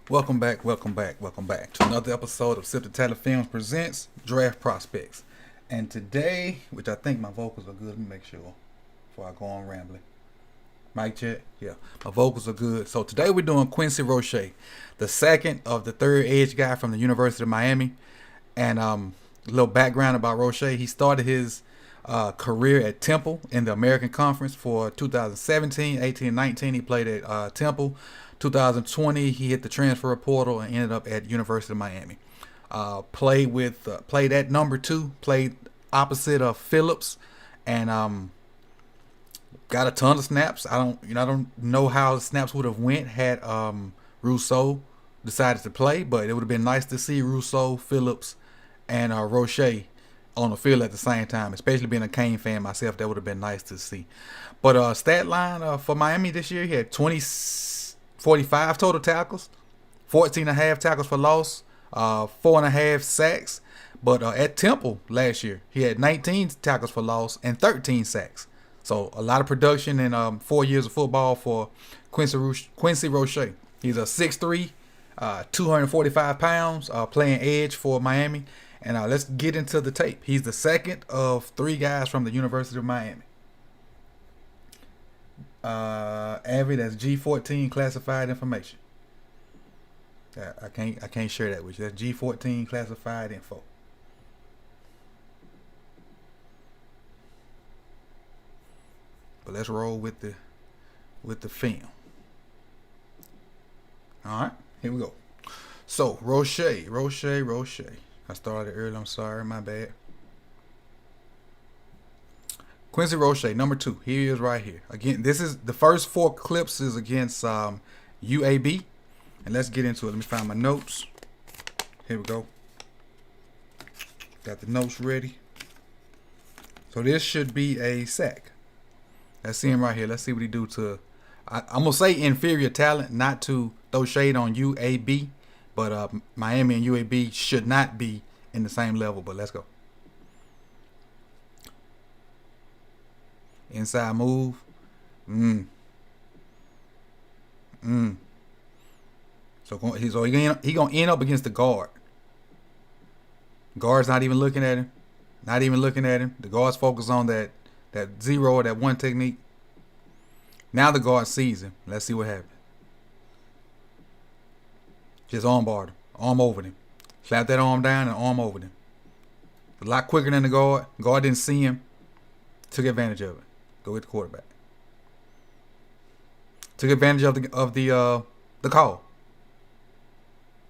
Welcome back to another episode of Sip2tally's Films presents Draft Prospects. And today, which I think my vocals are good, let me make sure before I go on rambling. Mic check, yeah, my vocals are good. So today we're doing Quincy Roche, the second of the third edge guy from the University of Miami. And a little background about Roche: he started his career at Temple in the American Conference for 2017, 18, 19. He played at Temple. 2020, he hit the transfer portal and ended up at University of Miami. Played at number 2, played opposite of Phillips, and got a ton of snaps. I don't know how the snaps would have went had Rousseau decided to play, but it would have been nice to see Rousseau, Phillips, and Roche on the field at the same time. Especially being a Kane fan myself, that would have been nice to see. But stat line for Miami this year, he had 45 total tackles, 14.5 tackles for loss, 4.5 sacks. But at Temple last year, he had 19 tackles for loss and 13 sacks. So a lot of production in 4 years of football for Quincy Roche. He's a 6'3", 245 pounds, playing edge for Miami. And let's get into the tape. He's the second of 3 guys from the University of Miami. Avid, that's G14 classified information. I can't share that with you. That's G14 classified info. But let's roll with the film. All right, here we go. So Roche. I started early. I'm sorry, my bad. Quincy Roche, number 2. Here he is right here. Again, this is the first 4 clips is against UAB. And let's get into it. Let me find my notes. Here we go. Got the notes ready. So this should be a sack. Let's see him right here. Let's see what he do to, I'm going to say inferior talent, not to throw shade on UAB. But Miami and UAB should not be in the same level. But let's go. Inside move. So he gonna end up against the guard. Guard's not even looking at him. The guard's focused on that zero or that one technique. Now the guard sees him. Let's see what happens. Just armbarred him. Arm over him. Slap that arm down and arm over him. A lot quicker than the guard. Guard didn't see him. Took advantage of it. Go get the quarterback. Took advantage of the call.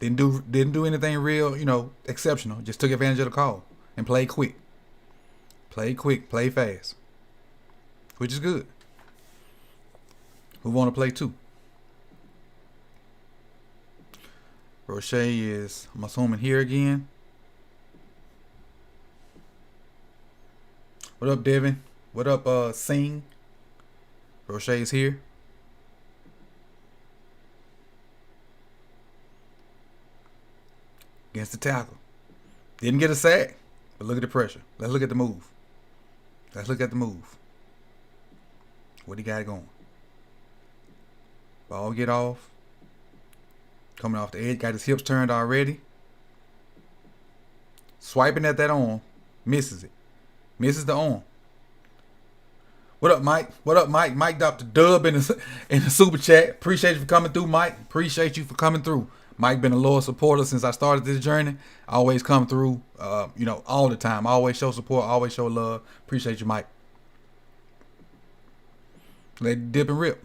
Didn't do anything real, exceptional. Just took advantage of the call and played quick. Play fast. Which is good. Move on to play 2. Roche is, I'm assuming, here again. What up, Devin? What up, Singh? Roche is here. Against the tackle. Didn't get a sack, but look at the pressure. Let's look at the move. What he got going? Ball get off. Coming off the edge. Got his hips turned already. Swiping at that arm. Misses it. Misses the arm. What up, Mike? Mike dropped the dub in the super chat. Appreciate you for coming through, Mike. Mike been a loyal supporter since I started this journey. I always come through, all the time. I always show support, always show love. Appreciate you, Mike. Let dip and rip.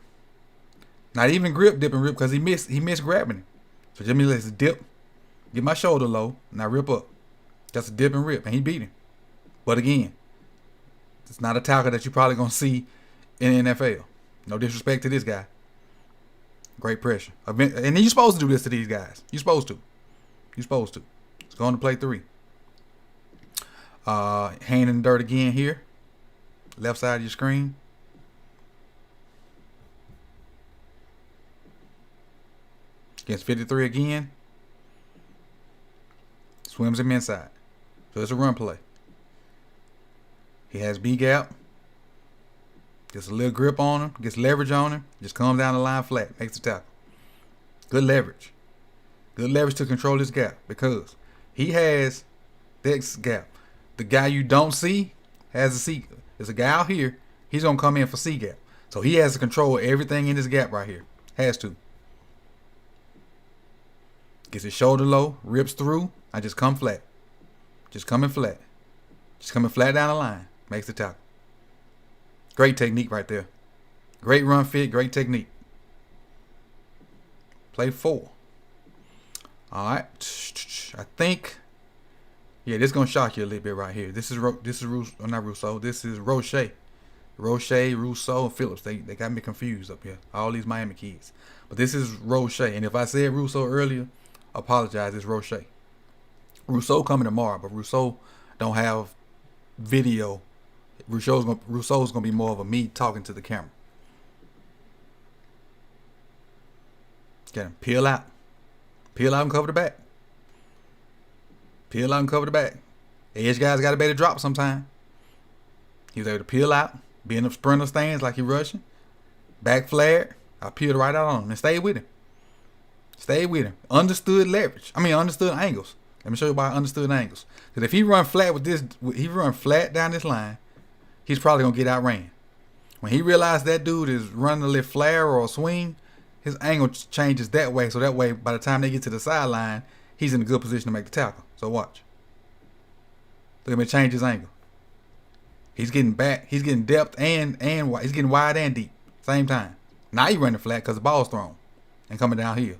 Not even dip and rip, because he missed grabbing it. So Jimmy lets it dip, get my shoulder low, and I rip up. That's a dip and rip, and he beat him. But again, it's not a tackle that you're probably going to see in the NFL. No disrespect to this guy. Great pressure. And then you're supposed to do this to these guys. You're supposed to. It's going to play 3. Hand in the dirt again here. Left side of your screen. Against 53 again. Swims him inside. So it's a run play. He has B gap. Gets a little grip on him. Gets leverage on him. Just comes down the line flat. Makes the tackle. Good leverage. Good leverage to control this gap. Because he has this gap. The guy you don't see has a C. There's a guy out here. He's going to come in for C gap. So he has to control everything in this gap right here. Has to. Gets his shoulder low. Rips through. I just come flat. Just coming flat. Just coming flat down the line. Makes the tackle. Great technique right there. Great run fit. Great technique. Play 4. All right. I think. Yeah, this is gonna shock you a little bit right here. This is not Rousseau. This is Roche. Roche, Rousseau, and Phillips. They got me confused up here. All these Miami kids. But this is Roche. And if I said Rousseau earlier, apologize. It's Roche. Rousseau coming tomorrow, but Rousseau don't have video. Rousseau's gonna be more of a me talking to the camera. Get him. Peel out. Peel out and cover the back. Peel out and cover the back. Edge guys got to be able to drop sometime. He was able to peel out, be in the sprinter stands like he rushing. Back flared. I peeled right out on him and stayed with him. Stayed with him. Understood leverage. Understood angles. Let me show you why understood angles. Because if he run flat with this, he run flat down this line, he's probably going to get outran. When he realized that dude is running a little flare or a swing, his angle changes that way. So that way, by the time they get to the sideline, he's in a good position to make the tackle. So watch. Look at him change his angle. He's getting back. He's getting depth and wide. He's getting wide and deep. Same time. Now he's running flat because the ball's thrown and coming downhill.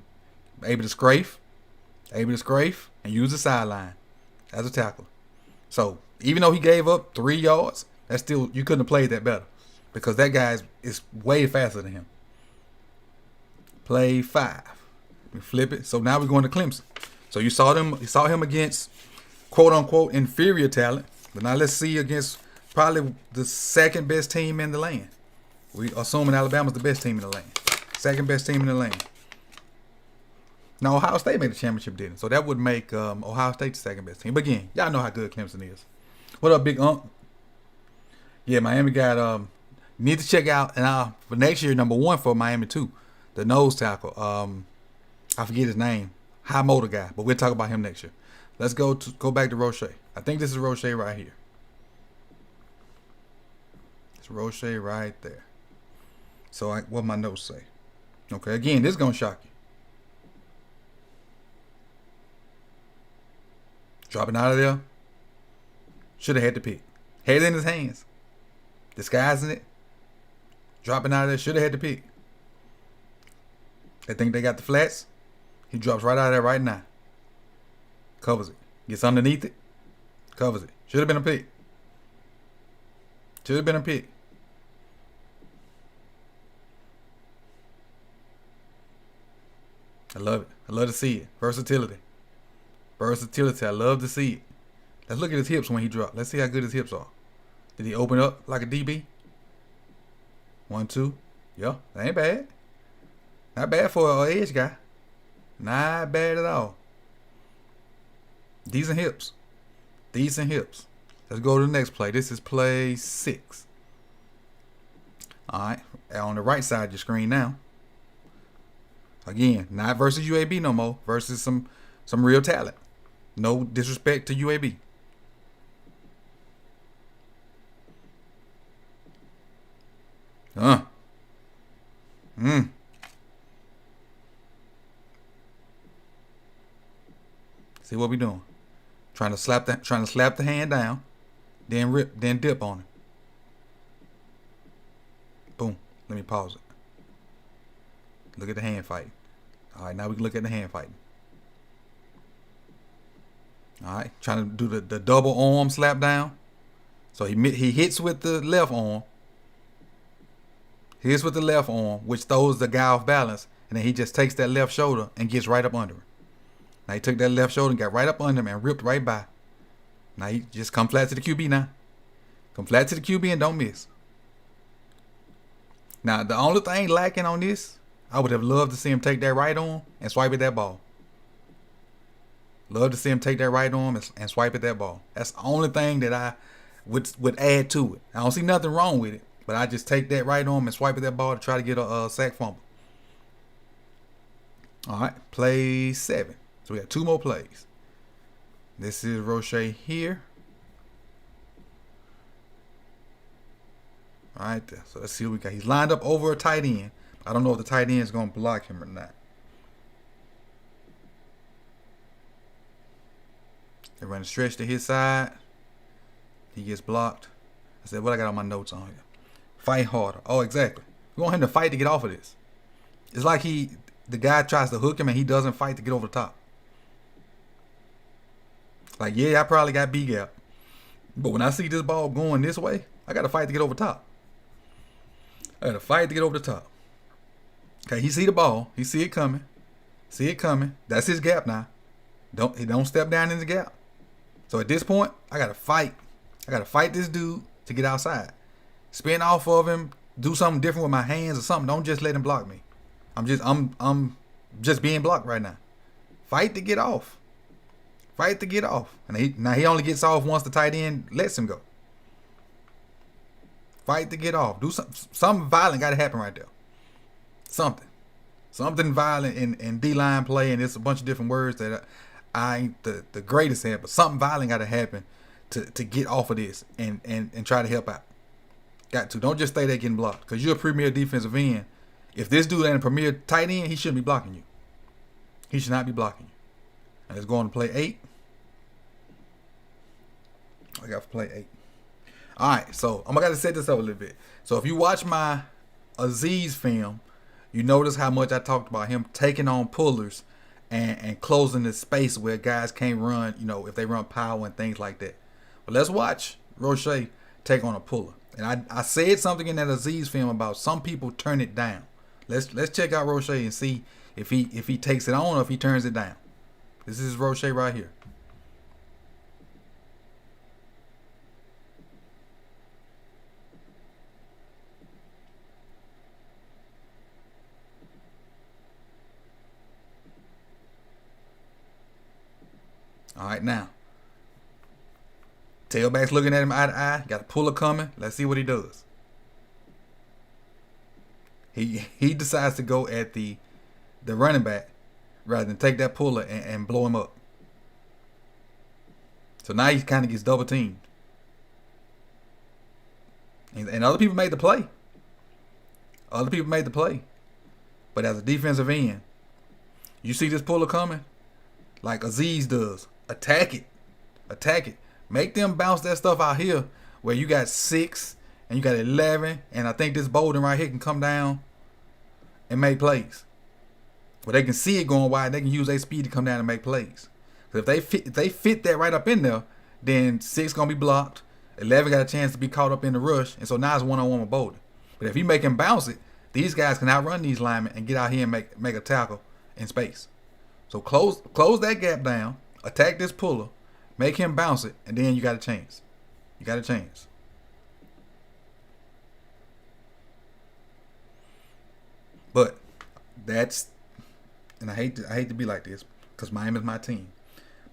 Able to scrape. And use the sideline as a tackle. So even though he gave up 3 yards, that's still, you couldn't have played that better because that guy is way faster than him. Play 5. We flip it. So now we're going to Clemson. So you saw him against quote unquote inferior talent. But now let's see against probably the second best team in the land. We assuming Alabama's the best team in the land. Second best team in the land. Now Ohio State made the championship, didn't it? So that would make Ohio State the second best team. But again, y'all know how good Clemson is. What up, Big Unk? Yeah, Miami got need to check out, and for next year, number 1 for Miami too, the nose tackle. I forget his name. High motor guy, but we'll talk about him next year. Let's go back to Roche. I think this is Roche right here. It's Roche right there. So what my notes say? Okay, again, this is gonna shock you. Dropping out of there. Should have had the pick. Had it in his hands. Disguising it. Dropping out of there. Should have had the pick. They think they got the flats. He drops right out of there right now. Covers it. Gets underneath it. Covers it. Should have been a pick. Should have been a pick. I love it. I love to see it. Versatility. Versatility. I love to see it. Let's look at his hips when he dropped. Let's see how good his hips are. Did he open up like a DB? 1, 2. Yeah, that ain't bad. Not bad for an edge guy. Not bad at all. Decent hips. Decent hips. Let's go to the next play. This is play 6. All right. On the right side of your screen now. Again, not versus UAB no more. Versus some real talent. No disrespect to UAB. See what we doing? Trying to slap the hand down, then dip on it. Boom. Let me pause it. Look at the hand fighting. All right, now we can look at the hand fighting. All right, trying to do the double arm slap down. So he hits with the left arm. Hits with the left arm, which throws the guy off balance, and then he just takes that left shoulder and gets right up under him. Now he took that left shoulder and got right up under him and ripped right by. Now he just come flat to the QB now. Come flat to the QB and don't miss. Now the only thing lacking on this, I would have loved to see him take that right arm and swipe at that ball. Love to see him take that right arm and swipe at that ball. That's the only thing that I would add to it. I don't see nothing wrong with it, but I just take that right arm and swipe at that ball to try to get a sack fumble. All right, play 7. So we got 2 more plays. This is Roche here. All right, there. So let's see what we got. He's lined up over a tight end. I don't know if the tight end is going to block him or not. They run a stretch to his side. He gets blocked. I said, what I got on my notes on here? Fight harder. Oh, exactly. We want him to fight to get off of this. It's like the guy tries to hook him and he doesn't fight to get over the top. Like, yeah, I probably got B gap. But when I see this ball going this way, I got to fight to get over the top. I got to fight to get over the top. Okay, he see the ball. He see it coming. See it coming. That's his gap now. He don't step down in the gap. So at this point, I got to fight. I got to fight this dude to get outside. Spin off of him. Do something different with my hands or something. Don't just let him block me. I'm just being blocked right now. Fight to get off. Fight to get off. And he only gets off once the tight end lets him go. Fight to get off. Do something violent got to happen right there. Something violent in D-line play, and it's a bunch of different words that I ain't the greatest at, but something violent got to happen to get off of this and try to help out. Got to. Don't just stay there getting blocked, because you're a premier defensive end. If this dude ain't a premier tight end, he shouldn't be blocking you. He should not be blocking you. And let's go on to play 8. I got to play 8. All right, so I'm going to set this up a little bit. So if you watch my Aziz film, you notice how much I talked about him taking on pullers and closing the space where guys can't run, if they run power and things like that. But let's watch Roche take on a puller. And I said something in that Aziz film about some people turn it down. Let's check out Roche and see if he takes it on or if he turns it down. This is Roche right here. All right, now. Tailback's looking at him eye to eye. Got a puller coming. Let's see what he does. He decides to go at the running back rather than take that puller and blow him up. So now he kind of gets double teamed. And other people made the play. But as a defensive end, you see this puller coming like Aziz does. Attack it. Make them bounce that stuff out here where you got 6 and you got 11, and I think this Bolden right here can come down and make plays. Where they can see it going wide, they can use their speed to come down and make plays. Because if they fit that right up in there, then 6 gonna be blocked. 11 got a chance to be caught up in the rush, and so now it's 1-on-1 with Bolden. But if you make him bounce it, these guys can outrun these linemen and get out here and make a tackle in space. So close that gap down, attack this puller, make him bounce it, and then you got a chance. But that's, and I hate to be like this because Miami's my team,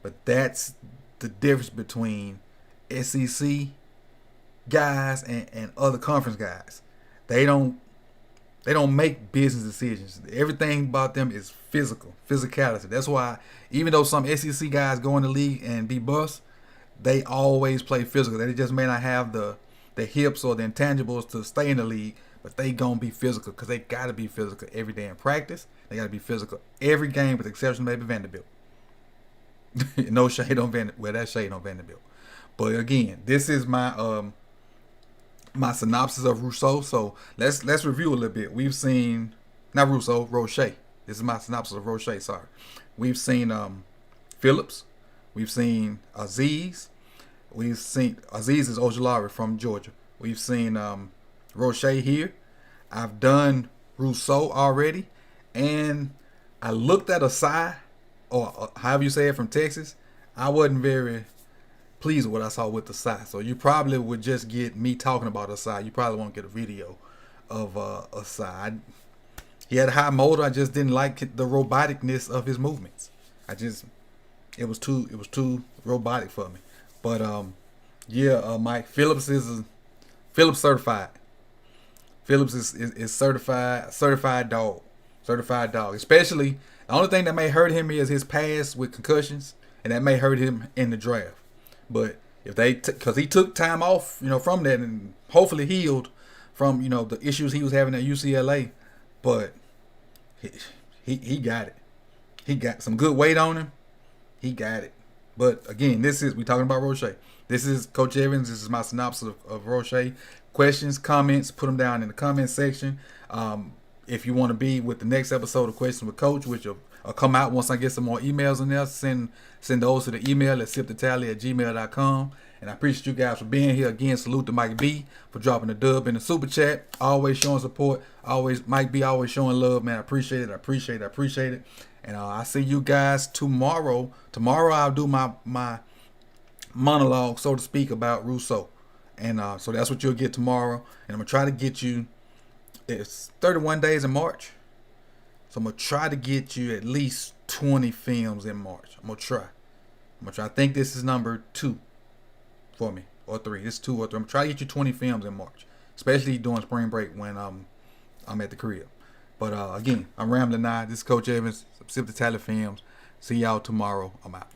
but that's the difference between SEC guys and other conference guys. They don't make business decisions. Everything about them is physicality. That's why even though some SEC guys go in the league and be bust, they always play physical. They just may not have the hips or the intangibles to stay in the league, but they gonna be physical because they gotta be physical every day in practice. They gotta be physical every game, with the exception of maybe Vanderbilt. No shade on Vanderbilt. Well, that's shade on Vanderbilt. But again, this is my my synopsis of Rousseau. So let's review a little bit. We've seen Roche. This is my synopsis of Roche. Sorry, we've seen Phillips. We've seen Aziz. We've seen Aziz is Ojulari from Georgia. We've seen Roche here. I've done Rousseau already, and I looked at Asai, or however you say it, from Texas. I wasn't very pleased with what I saw with Asai. So you probably would just get me talking about Asai. You probably won't get a video of Asai. He had a high motor. I just didn't like the roboticness of his movements. It was too robotic for me. But Mike Phillips certified. Phillips is certified dog. Certified dog. Especially the only thing that may hurt him is his past with concussions, and that may hurt him in the draft. But if because he took time off, from that, and hopefully healed from the issues he was having at UCLA. But he got it. He got some good weight on him. He got it. But again, we talking about Roche. This is Coach Evans. This is my synopsis of Roche. Questions, comments, put them down in the comment section. If you want to be with the next episode of Questions with Coach, which will come out once I get some more emails in there, send those to the email at sip2tally@gmail.com. And I appreciate you guys for being here. Again, salute to Mike B for dropping the dub in the super chat. Always showing support. Mike B always showing love, man. I appreciate it. And I'll see you guys tomorrow. Tomorrow I'll do my monologue, so to speak, about Rousseau. And so that's what you'll get tomorrow. And I'm going to try to get you, it's 31 days in March. So I'm going to try to get you at least 20 films in March. I'm going to try. I think this is number 2 for me, or 3. It's 2 or 3. I'm going to try to get you 20 films in March, especially during spring break when I'm at the crib. But again, I'm rambling now. This is Coach Evans, Sip2Tally Films. See y'all tomorrow. I'm out.